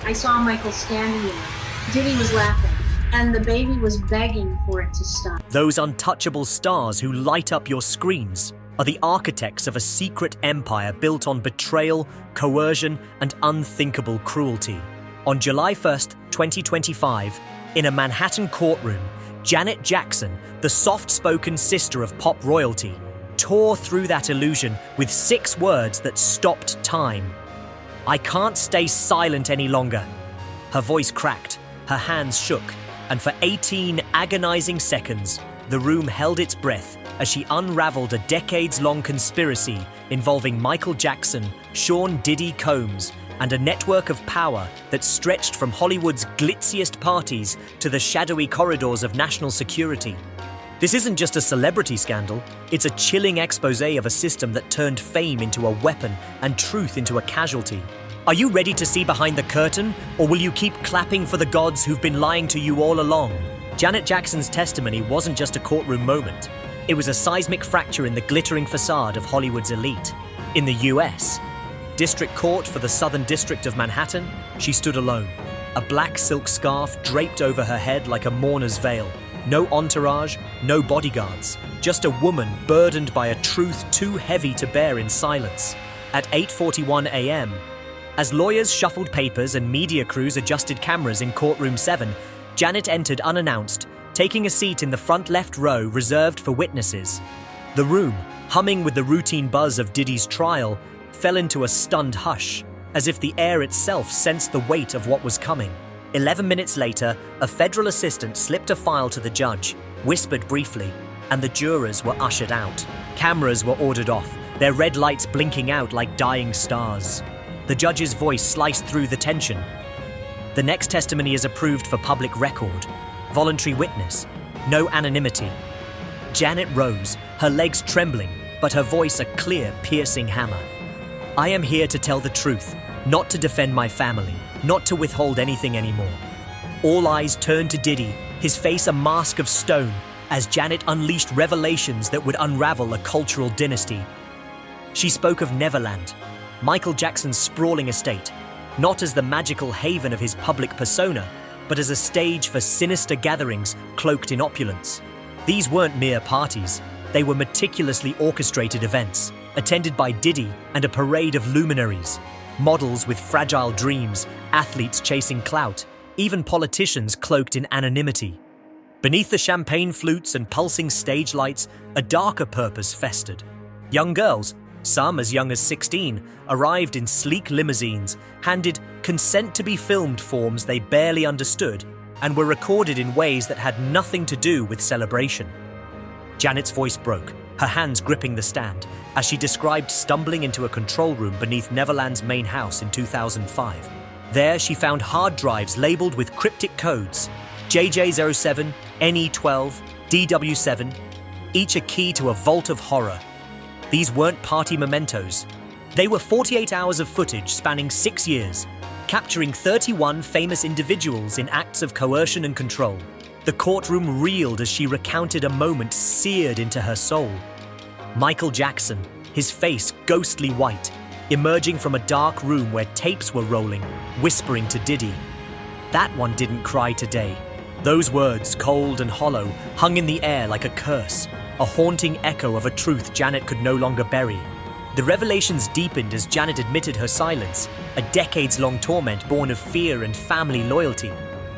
I saw Michael standing there. Diddy was laughing, and the baby was begging for it to stop. Those untouchable stars who light up your screens are the architects of a secret empire built on betrayal, coercion, and unthinkable cruelty. On July 1st, 2025, in a Manhattan courtroom, Janet Jackson, the soft-spoken sister of pop royalty, tore through that illusion with 6 words that stopped time. "I can't stay silent any longer." Her voice cracked, her hands shook, and for 18 agonizing seconds, the room held its breath as she unraveled a decades-long conspiracy involving Michael Jackson, Sean Diddy Combs, and a network of power that stretched from Hollywood's glitziest parties to the shadowy corridors of national security. This isn't just a celebrity scandal, it's a chilling exposé of a system that turned fame into a weapon and truth into a casualty. Are you ready to see behind the curtain, or will you keep clapping for the gods who've been lying to you all along? Janet Jackson's testimony wasn't just a courtroom moment. It was a seismic fracture in the glittering facade of Hollywood's elite. In the US, District Court for the Southern District of Manhattan, she stood alone. A black silk scarf draped over her head like a mourner's veil. No entourage, no bodyguards, just a woman burdened by a truth too heavy to bear in silence. At 8:41 a.m., as lawyers shuffled papers and media crews adjusted cameras in Courtroom 7, Janet entered unannounced, taking a seat in the front left row reserved for witnesses. The room, humming with the routine buzz of Diddy's trial, fell into a stunned hush, as if the air itself sensed the weight of what was coming. 11 minutes later, a federal assistant slipped a file to the judge, whispered briefly, and the jurors were ushered out. Cameras were ordered off, their red lights blinking out like dying stars. The judge's voice sliced through the tension. "The next testimony is approved for public record. Voluntary witness. No anonymity." Janet rose, her legs trembling, but her voice a clear, piercing hammer. "I am here to tell the truth, not to defend my family, not to withhold anything anymore." All eyes turned to Diddy, his face a mask of stone, as Janet unleashed revelations that would unravel a cultural dynasty. She spoke of Neverland, Michael Jackson's sprawling estate, not as the magical haven of his public persona, but as a stage for sinister gatherings cloaked in opulence. These weren't mere parties, they were meticulously orchestrated events, attended by Diddy and a parade of luminaries, models with fragile dreams, athletes chasing clout, even politicians cloaked in anonymity. Beneath the champagne flutes and pulsing stage lights, a darker purpose festered. Young girls, some as young as 16, arrived in sleek limousines, handed consent to be filmed forms they barely understood, and were recorded in ways that had nothing to do with celebration. Janet's voice broke, her hands gripping the stand, as she described stumbling into a control room beneath Neverland's main house in 2005. There she found hard drives labeled with cryptic codes, JJ07, NE12, DW7, each a key to a vault of horror. These weren't party mementos. They were 48 hours of footage spanning 6 years, capturing 31 famous individuals in acts of coercion and control. The courtroom reeled as she recounted a moment seared into her soul. Michael Jackson, his face ghostly white, emerging from a dark room where tapes were rolling, whispering to Diddy. That one didn't cry today. Those words, cold and hollow, hung in the air like a curse, a haunting echo of a truth Janet could no longer bury. The revelations deepened as Janet admitted her silence, a decades-long torment born of fear and family loyalty.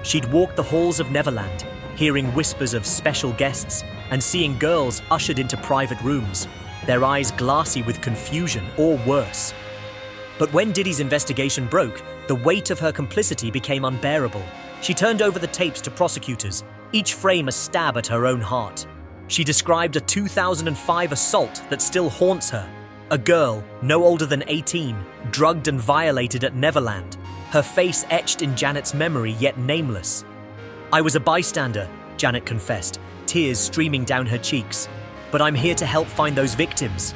She'd walked the halls of Neverland, hearing whispers of special guests and seeing girls ushered into private rooms, their eyes glassy with confusion or worse. But when Diddy's investigation broke, the weight of her complicity became unbearable. She turned over the tapes to prosecutors, each frame a stab at her own heart. She described a 2005 assault that still haunts her. A girl, no older than 18, drugged and violated at Neverland, her face etched in Janet's memory yet nameless. "I was a bystander," Janet confessed, tears streaming down her cheeks. "But I'm here to help find those victims."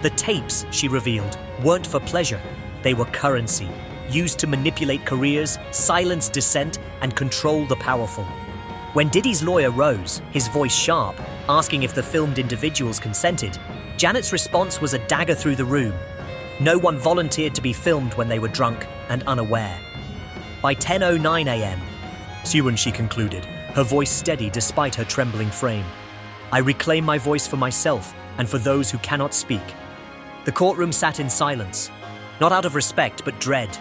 The tapes, she revealed, weren't for pleasure. They were currency, used to manipulate careers, silence dissent, and control the powerful. When Diddy's lawyer rose, his voice sharp, asking if the filmed individuals consented, Janet's response was a dagger through the room. No one volunteered to be filmed when they were drunk and unaware. by 10:09 a.m. Soon she concluded, her voice steady despite her trembling frame. I reclaim my voice for myself and for those who cannot speak. The courtroom sat in silence, not out of respect but dread.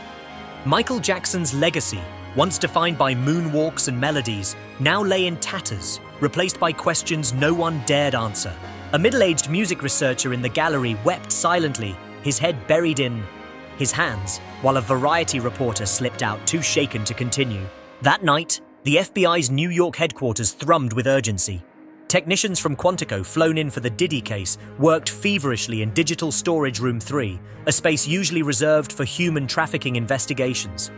Michael Jackson's legacy, once defined by moonwalks and melodies, now lay in tatters, replaced by questions no one dared answer. A middle-aged music researcher in the gallery wept silently, his head buried in his hands, while a Variety reporter slipped out, too shaken to continue. That night, the FBI's New York headquarters thrummed with urgency. Technicians from Quantico, flown in for the Diddy case, worked feverishly in Digital Storage Room 3, a space usually reserved for human trafficking investigations.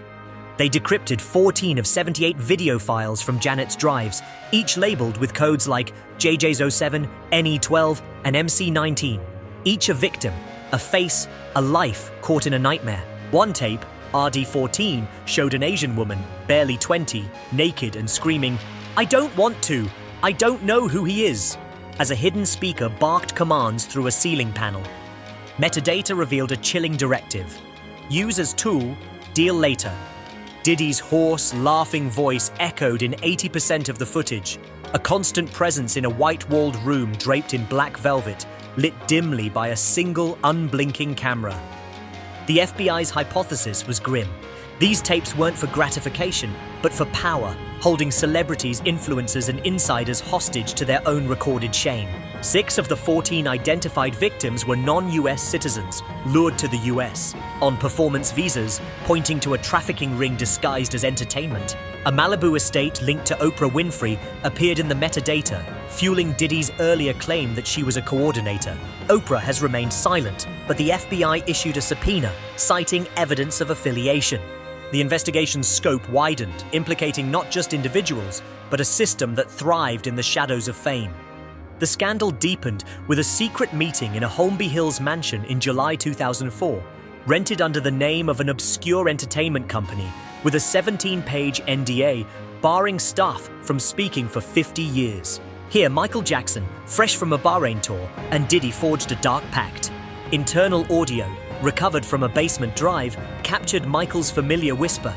They decrypted 14 of 78 video files from Janet's drives, each labeled with codes like JJ's07, NE12, and MC19. Each a victim, a face, a life caught in a nightmare. One tape, RD14, showed an Asian woman, barely 20, naked and screaming, "I don't want to! I don't know who he is," as a hidden speaker barked commands through a ceiling panel. Metadata revealed a chilling directive. Use as tool, deal later. Diddy's hoarse, laughing voice echoed in 80% of the footage, a constant presence in a white-walled room draped in black velvet, lit dimly by a single unblinking camera. The FBI's hypothesis was grim. These tapes weren't for gratification, but for power, holding celebrities, influencers, and insiders hostage to their own recorded shame. 6 of the 14 identified victims were non-US citizens, lured to the US on performance visas, pointing to a trafficking ring disguised as entertainment. A Malibu estate linked to Oprah Winfrey appeared in the metadata, fueling Diddy's earlier claim that she was a coordinator. Oprah has remained silent, but the FBI issued a subpoena, citing evidence of affiliation. The investigation's scope widened, implicating not just individuals, but a system that thrived in the shadows of fame. The scandal deepened with a secret meeting in a Holmby Hills mansion in July 2004, rented under the name of an obscure entertainment company with a 17-page NDA barring staff from speaking for 50 years. Here, Michael Jackson, fresh from a Bahrain tour, and Diddy forged a dark pact. Internal audio, recovered from a basement drive, captured Michael's familiar whisper.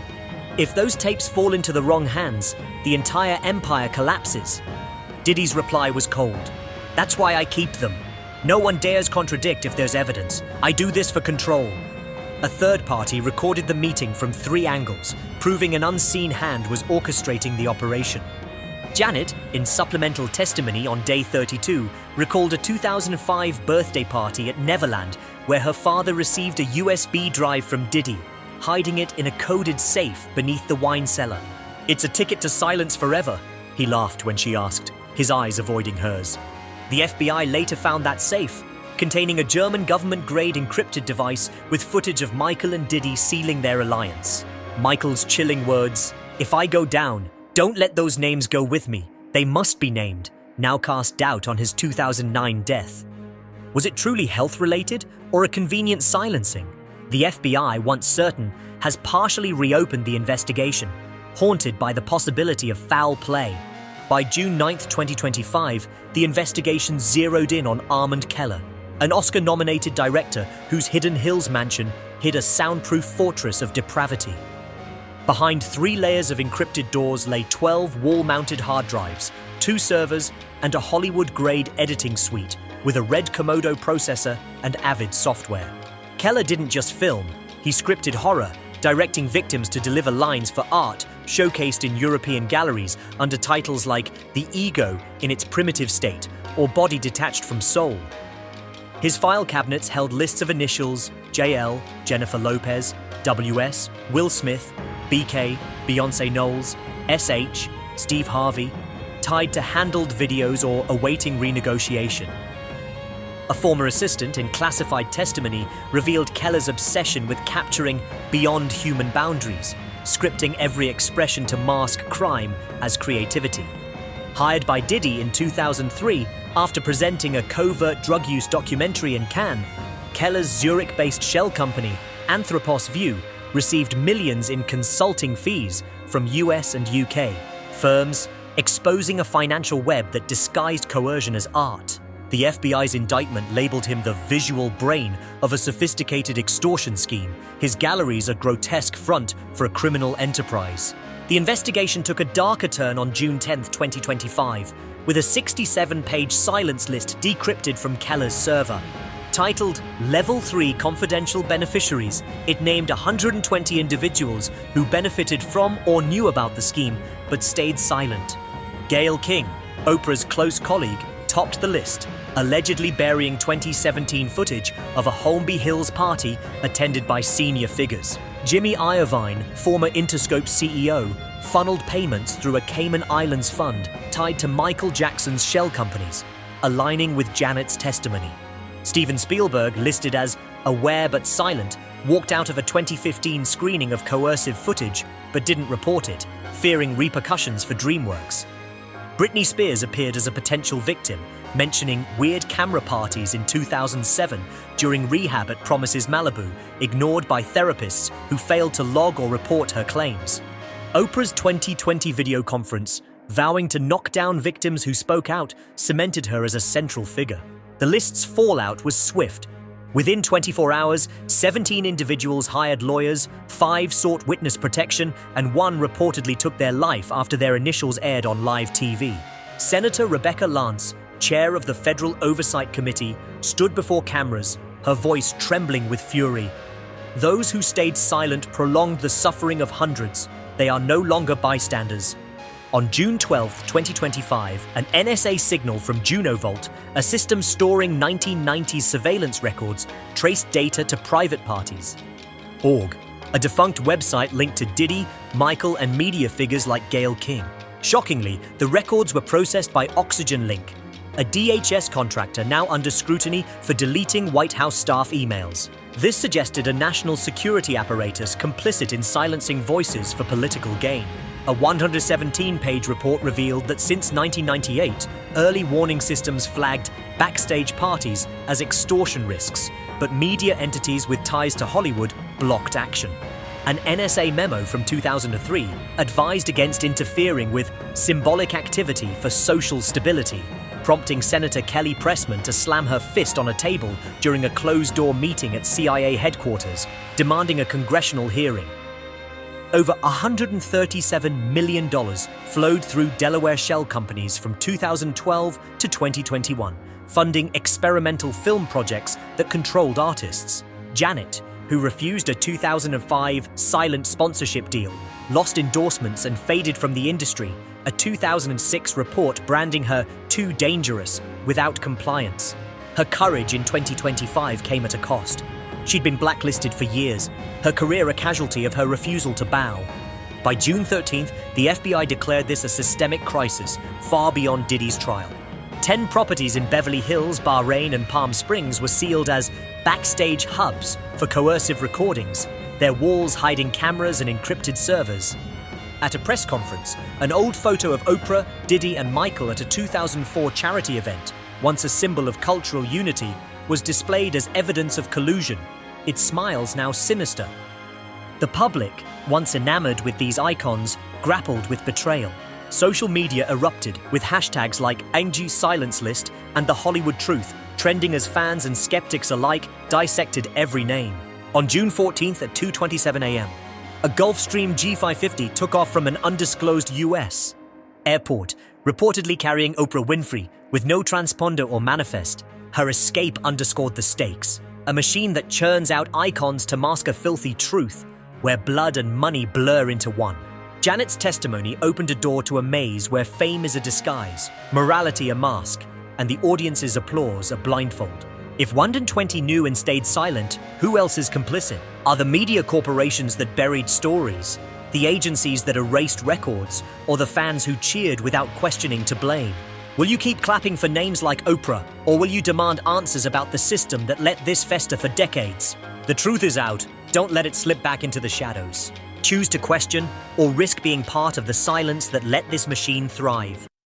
If those tapes fall into the wrong hands, the entire empire collapses. Diddy's reply was cold. "That's why I keep them. No one dares contradict if there's evidence. I do this for control." A third party recorded the meeting from 3 angles, proving an unseen hand was orchestrating the operation. Janet, in supplemental testimony on day 32, recalled a 2005 birthday party at Neverland where her father received a USB drive from Diddy, hiding it in a coded safe beneath the wine cellar. "It's a ticket to silence forever," he laughed when she asked, his eyes avoiding hers. The FBI later found that safe, containing a German government-grade encrypted device with footage of Michael and Diddy sealing their alliance. Michael's chilling words, "If I go down, don't let those names go with me. They must be named," now cast doubt on his 2009 death. Was it truly health-related or a convenient silencing? The FBI, once certain, has partially reopened the investigation, haunted by the possibility of foul play. By June 9, 2025, the investigation zeroed in on Armand Keller, an Oscar-nominated director whose Hidden Hills mansion hid a soundproof fortress of depravity. Behind 3 layers of encrypted doors lay 12 wall-mounted hard drives, 2 servers, and a Hollywood-grade editing suite with a red Komodo processor and Avid software. Keller didn't just film, he scripted horror, directing victims to deliver lines for art showcased in European galleries under titles like The Ego in its primitive state or Body Detached from Soul. His file cabinets held lists of initials JL, Jennifer Lopez, WS, Will Smith, BK, Beyonce Knowles, SH, Steve Harvey, tied to handled videos or awaiting renegotiation. A former assistant in classified testimony revealed Keller's obsession with capturing beyond human boundaries, scripting every expression to mask crime as creativity. Hired by Diddy in 2003 after presenting a covert drug use documentary in Cannes, Keller's Zurich-based shell company, Anthropos View, received millions in consulting fees from US and UK firms, exposing a financial web that disguised coercion as art. The FBI's indictment labeled him the visual brain of a sophisticated extortion scheme. His galleries a grotesque front for a criminal enterprise. The investigation took a darker turn on June 10, 2025, with a 67-page silence list decrypted from Keller's server. Titled Level 3 Confidential Beneficiaries, it named 120 individuals who benefited from or knew about the scheme but stayed silent. Gayle King, Oprah's close colleague, topped the list, allegedly burying 2017 footage of a Holmby Hills party attended by senior figures. Jimmy Iovine, former Interscope CEO, funneled payments through a Cayman Islands fund tied to Michael Jackson's shell companies, aligning with Janet's testimony. Steven Spielberg, listed as aware but silent, walked out of a 2015 screening of coercive footage but didn't report it, fearing repercussions for DreamWorks. Britney Spears appeared as a potential victim, mentioning weird camera parties in 2007 during rehab at Promises Malibu, ignored by therapists who failed to log or report her claims. Oprah's 2020 video conference, vowing to knock down victims who spoke out, cemented her as a central figure. The list's fallout was swift. Within 24 hours, 17 individuals hired lawyers, 5 sought witness protection, and 1 reportedly took their life after their initials aired on live TV. Senator Rebecca Lance, chair of the Federal Oversight Committee, stood before cameras, her voice trembling with fury. Those who stayed silent prolonged the suffering of hundreds. They are no longer bystanders. On June 12, 2025, an NSA signal from Juno Vault, a system storing 1990s surveillance records, traced data to private parties. Org, a defunct website linked to Diddy, Michael, and media figures like Gayle King. Shockingly, the records were processed by Oxygen Link, a DHS contractor now under scrutiny for deleting White House staff emails. This suggested a national security apparatus complicit in silencing voices for political gain. A 117-page report revealed that since 1998, early warning systems flagged backstage parties as extortion risks, but media entities with ties to Hollywood blocked action. An NSA memo from 2003 advised against interfering with symbolic activity for social stability, prompting Senator Kelly Pressman to slam her fist on a table during a closed-door meeting at CIA headquarters, demanding a congressional hearing. Over $137 million flowed through Delaware shell companies from 2012 to 2021, funding experimental film projects that controlled artists. Janet, who refused a 2005 silent sponsorship deal, lost endorsements and faded from the industry, a 2006 report branding her too dangerous without compliance. Her courage in 2025 came at a cost. She'd been blacklisted for years, her career a casualty of her refusal to bow. By June 13th, the FBI declared this a systemic crisis, far beyond Diddy's trial. 10 properties in Beverly Hills, Bahrain, and Palm Springs were sealed as backstage hubs for coercive recordings, their walls hiding cameras and encrypted servers. At a press conference, an old photo of Oprah, Diddy, and Michael at a 2004 charity event, once a symbol of cultural unity, was displayed as evidence of collusion, its smiles now sinister. The public, once enamored with these icons, grappled with betrayal. Social media erupted with hashtags like Angie Silence List and The Hollywood Truth, trending as fans and skeptics alike dissected every name. On June 14th at 2:27 a.m., a Gulfstream G550 took off from an undisclosed U.S. airport, reportedly carrying Oprah Winfrey, with no transponder or manifest. Her escape underscored the stakes, a machine that churns out icons to mask a filthy truth, where blood and money blur into one. Janet's testimony opened a door to a maze where fame is a disguise, morality a mask, and the audience's applause a blindfold. If 120 knew and stayed silent, who else is complicit? Are the media corporations that buried stories, the agencies that erased records, or the fans who cheered without questioning to blame? Will you keep clapping for names like Oprah, or will you demand answers about the system that let this fester for decades? The truth is out. Don't let it slip back into the shadows. Choose to question, or risk being part of the silence that let this machine thrive.